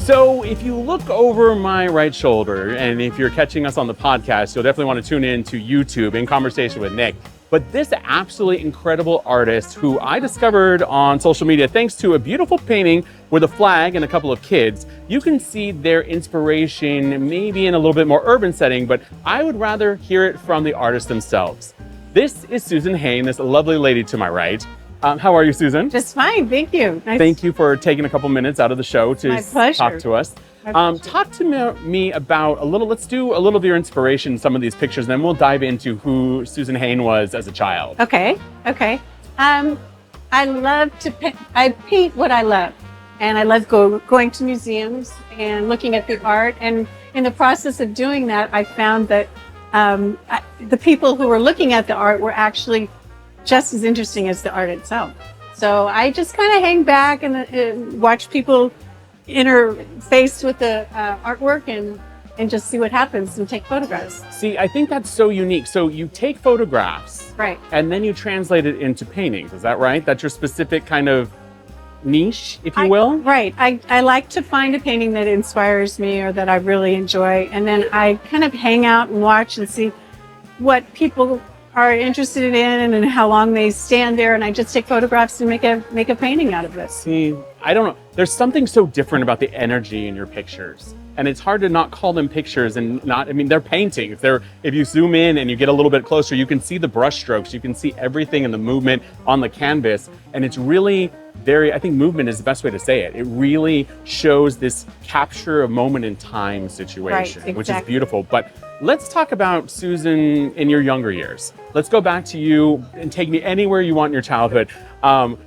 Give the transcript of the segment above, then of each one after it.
So if you look over my right shoulder, and if you're catching us on the podcast, you'll definitely want to tune in to YouTube in conversation with Nick. But this absolutely incredible artist who I discovered on social media thanks to a beautiful painting with a flag and a couple of kids, you can see their inspiration maybe in a little bit more urban setting, but I would rather hear it from the artists themselves. This is Susan Hoehn, this lovely lady to my right. How are you, Susan? Just fine, thank you. Thank you for taking a couple minutes out of the show to talk to us. Talk to me about let's do a little of your inspiration, some of these pictures, and then we'll dive into who Susan Hoehn was as a child. Okay. I love to paint. I paint what I love, and I love going to museums and looking at the art. And in the process of doing that, I found that the people who were looking at the art were actually just as interesting as the art itself. So I just kind of hang back and watch people interface with the artwork and just see what happens and take photographs. See, I think that's so unique. So you take photographs, right, and then you translate it into paintings. Is that right? That's your specific kind of niche, if you will? Right. I like to find a painting that inspires me or that I really enjoy, and then I kind of hang out and watch and see what people are interested in and how long they stand there, and I just take photographs and make a painting out of it. See, I don't know. There's something so different about the energy in your pictures. And it's hard to not call them pictures and they're paintings. If you zoom in and you get a little bit closer, you can see the brush strokes, you can see everything in the movement on the canvas. And it's really I think movement is the best way to say it. It really shows this capture a moment in time situation, right, exactly. Which is beautiful. But let's talk about Susan in your younger years. Let's go back to you and take me anywhere you want in your childhood.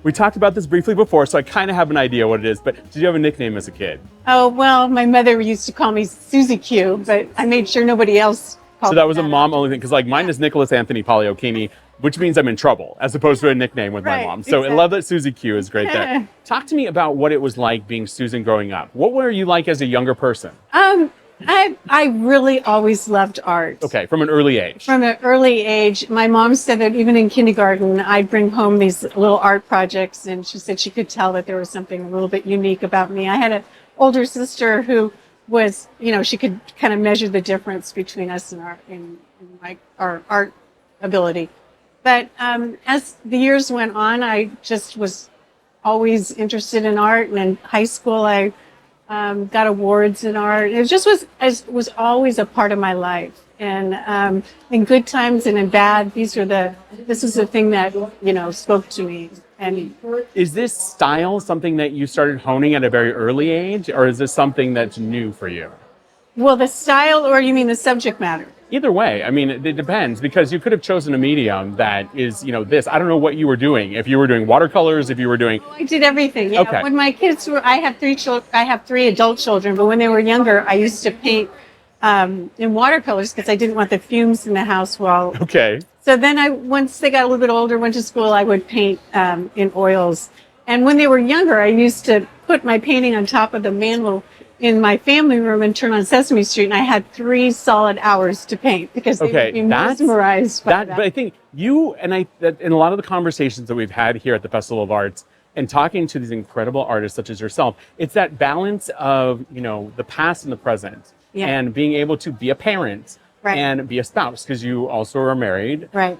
We talked about this briefly before, so I kind of have an idea what it is, but did you have a nickname as a kid? Oh, well, my mother used to call me Susie Q, but I made sure nobody else called me. So that was a mom only thing, because mine is Nicholas Anthony Poliokini, which means I'm in trouble, as opposed to a nickname with my mom. So exactly. I love that Susie Q is great there. Talk to me about what it was like being Susan growing up. What were you like as a younger person? I really always loved art. Okay, from an early age. From an early age. My mom said that even in kindergarten, I'd bring home these little art projects, and she said she could tell that there was something a little bit unique about me. I had an older sister who was, she could kind of measure the difference between us and our art ability. But as the years went on, I just was always interested in art, and in high school, I got awards in art. It just was always a part of my life. And in good times and in bad, this was the thing that, spoke to me. And is this style something that you started honing at a very early age, or is this something that's new for you? Well, the style, or you mean the subject matter? Either way, it depends, because you could have chosen a medium that is, this. I don't know what you were doing. If you were doing watercolors, if you were doing... I did everything. Yeah. Okay. When my kids were, I have three adult children, but when they were younger, I used to paint in watercolors because I didn't want the fumes in the house while... Okay. So then once they got a little bit older, went to school, I would paint in oils. And when they were younger, I used to put my painting on top of the mantel in my family room and turn on Sesame Street, and I had 3 solid hours to paint because they would be mesmerized by that. But I think you and in a lot of the conversations that we've had here at the Festival of Arts and talking to these incredible artists such as yourself, it's that balance of, the past and the present, and being able to be a parent, right, and be a spouse, because you also are married. Right.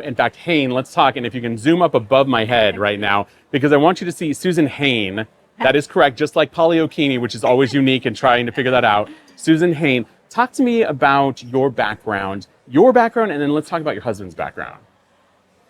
In fact, Hoehn, let's talk, and if you can zoom up above my head right now, because I want you to see Susan Hoehn. That is correct, just like Poliokini, which is always unique and trying to figure that out. Susan Hoehn, talk to me about your background, and then let's talk about your husband's background.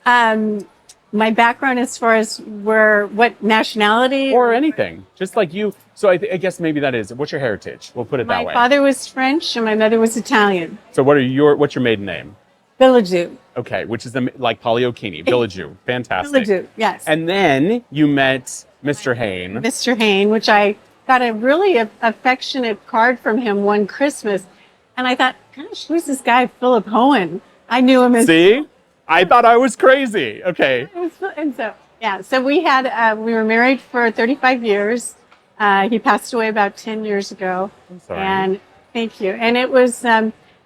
My background as far as what nationality? Or anything, just like you. So I guess maybe that is, what's your heritage? We'll put it that way. My father was French and my mother was Italian. So what's your maiden name? Villajou. Okay, which is like Poliokini, Villajou, fantastic. Villajou, yes. And then you met Mr. Hoehn. Mr. Hoehn, which I got a really affectionate card from him one Christmas. And I thought, gosh, who's this guy, Philip Hoehn? I knew him as... See? I thought I was crazy. Okay. So we were married for 35 years. He passed away about 10 years ago. I'm sorry. And thank you. And it was,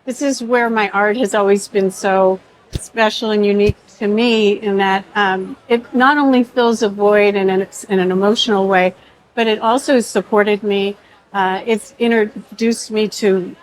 this is where my art has always been so special and unique to me, in that it not only fills a void in an emotional way, but it also has supported me It's introduced me to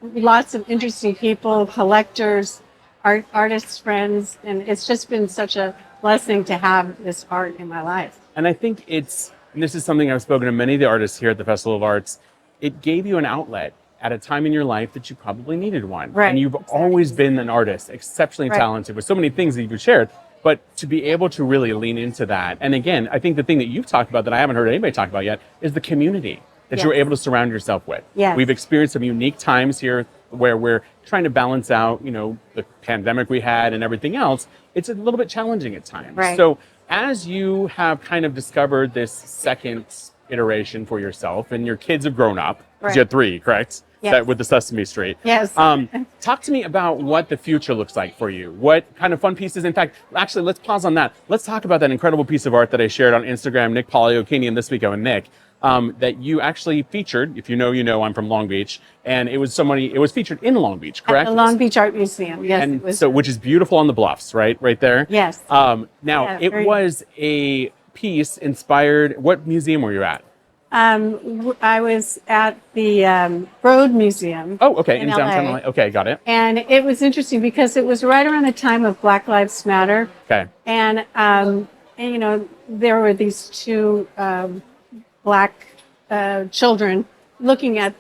lots of interesting people, collectors, artists, friends, and it's just been such a blessing to have this art in my life. And I think and this is something I've spoken to many of the artists here at the Festival of Arts, it gave you an outlet at a time in your life that you probably needed one. Right. And you've always been an artist, exceptionally talented with so many things that you've shared. But to be able to really lean into that. And again, I think the thing that you've talked about that I haven't heard anybody talk about yet is the community that you're able to surround yourself with. Yes. We've experienced some unique times here where we're trying to balance out, the pandemic we had and everything else. It's a little bit challenging at times. Right. So as you have kind of discovered this second iteration for yourself and your kids have grown up, because you had 3, correct? Yes. With the Sesame Street. Yes. Talk to me about what the future looks like for you. What kind of fun pieces? In fact, actually, let's pause on that. Let's talk about that incredible piece of art that I shared on Instagram, Nick Poliokinian, this week on Nick, that you actually featured. If you know, you know, I'm from Long Beach. And it was featured in Long Beach, correct? At the Long Beach Art Museum, yes. And which is beautiful on the bluffs, right there? Yes. It was a piece inspired, what museum were you at? I was at the Broad Museum. Oh, okay, in LA. downtown LA. Okay, got it. And it was interesting because it was right around the time of Black Lives Matter. Okay. And there were these 2 black children looking at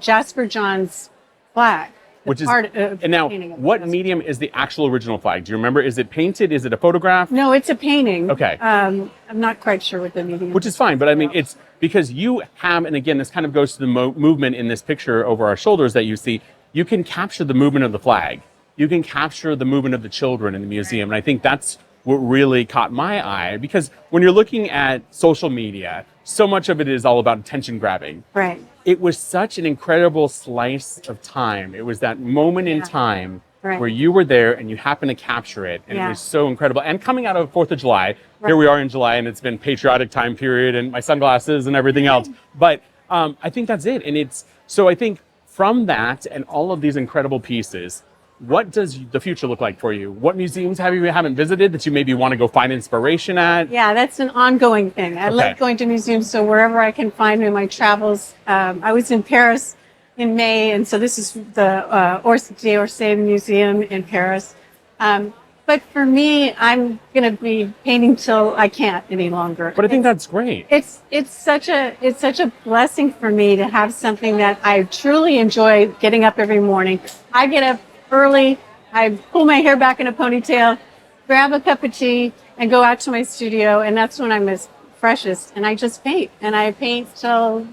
Jasper John's flag. Which is, and now, what medium is the actual original flag? Do you remember? Is it painted? Is it a photograph? No, it's a painting. Okay. I'm not quite sure what the medium is. Which is fine, but I mean, it's because you have, and again, this kind of goes to the movement in this picture over our shoulders that you see. You can capture the movement of the flag. You can capture the movement of the children in the museum. And I think that's what really caught my eye, because when you're looking at social media, so much of it is all about attention grabbing. Right. It was such an incredible slice of time. It was that moment in time where you were there and you happened to capture it. And it was so incredible. And coming out of 4th of July, here we are in July, and it's been patriotic time period and my sunglasses and everything else. But I think that's it. And so I think from that and all of these incredible pieces, what does the future look like for you? What museums haven't visited that you maybe want to go find inspiration at? Yeah, that's an ongoing thing. I love going to museums, so wherever I can find in my travels. I was in Paris in May, and so this is the d'Orsay Museum in Paris. But for me, I'm going to be painting till I can't any longer. But I think that's great. It's such a blessing for me to have something that I truly enjoy getting up every morning. I get up early, I pull my hair back in a ponytail, grab a cup of tea, and go out to my studio, and that's when I'm as freshest. And I just paint, and I paint till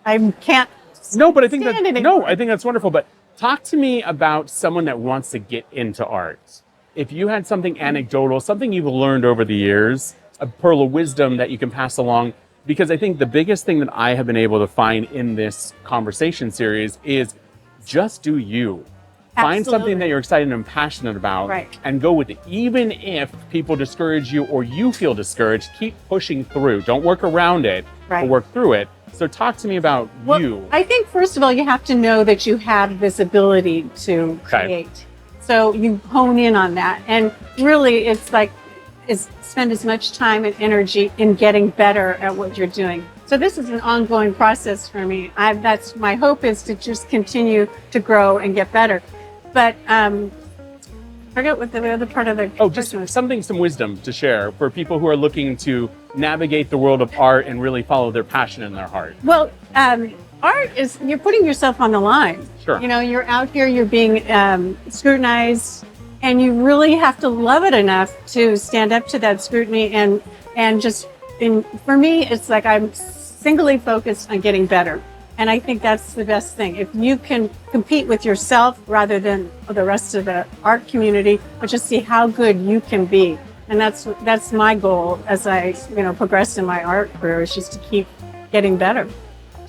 I can't. No, but I think that's wonderful. But talk to me about someone that wants to get into art. If you had something anecdotal, something you've learned over the years, a pearl of wisdom that you can pass along, because I think the biggest thing that I have been able to find in this conversation series is just do you. Find something that you're excited and passionate about and go with it. Even if people discourage you or you feel discouraged, keep pushing through. Don't work around it, but work through it. So talk to me about you. I think, first of all, you have to know that you have this ability to create. So you hone in on that. And really, it's like, spend as much time and energy in getting better at what you're doing. So this is an ongoing process for me. That's my hope, is to just continue to grow and get better. But I forget what the other part of the question was. Some wisdom to share for people who are looking to navigate the world of art and really follow their passion in their heart. Well, art is, you're putting yourself on the line. Sure. You're out here, you're being scrutinized, and you really have to love it enough to stand up to that scrutiny and just, for me, it's like I'm singly focused on getting better. And I think that's the best thing. If you can compete with yourself rather than the rest of the art community, but just see how good you can be. And that's my goal as I progress in my art career, is just to keep getting better.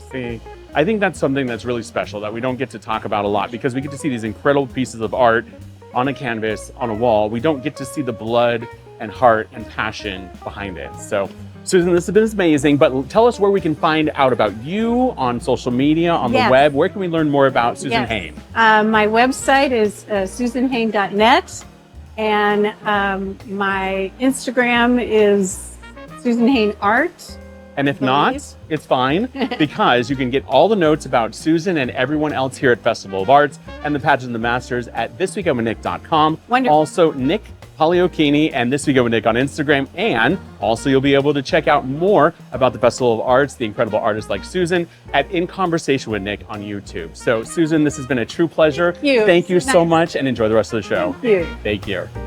See, I think that's something that's really special that we don't get to talk about a lot, because we get to see these incredible pieces of art on a canvas, on a wall. We don't get to see the blood and heart and passion behind it. So Susan, this has been amazing, but tell us where we can find out about you on social media, on the web. Where can we learn more about Susan Hoehn? My website is susanhoehn.net, and my Instagram is Susan Hoehn Art. And if not, it's fine, because you can get all the notes about Susan and everyone else here at Festival of Arts and the Pageant of the Masters at thisweekomwithnick.com. Wonderful. Also, Nick Paliocchini and This Week with Nick on Instagram. And also, you'll be able to check out more about the Festival of Arts, the incredible artists like Susan, at In Conversation with Nick on YouTube. So, Susan, this has been a true pleasure. Thank you. Thank you so much, and enjoy the rest of the show. Thank you. Thank you.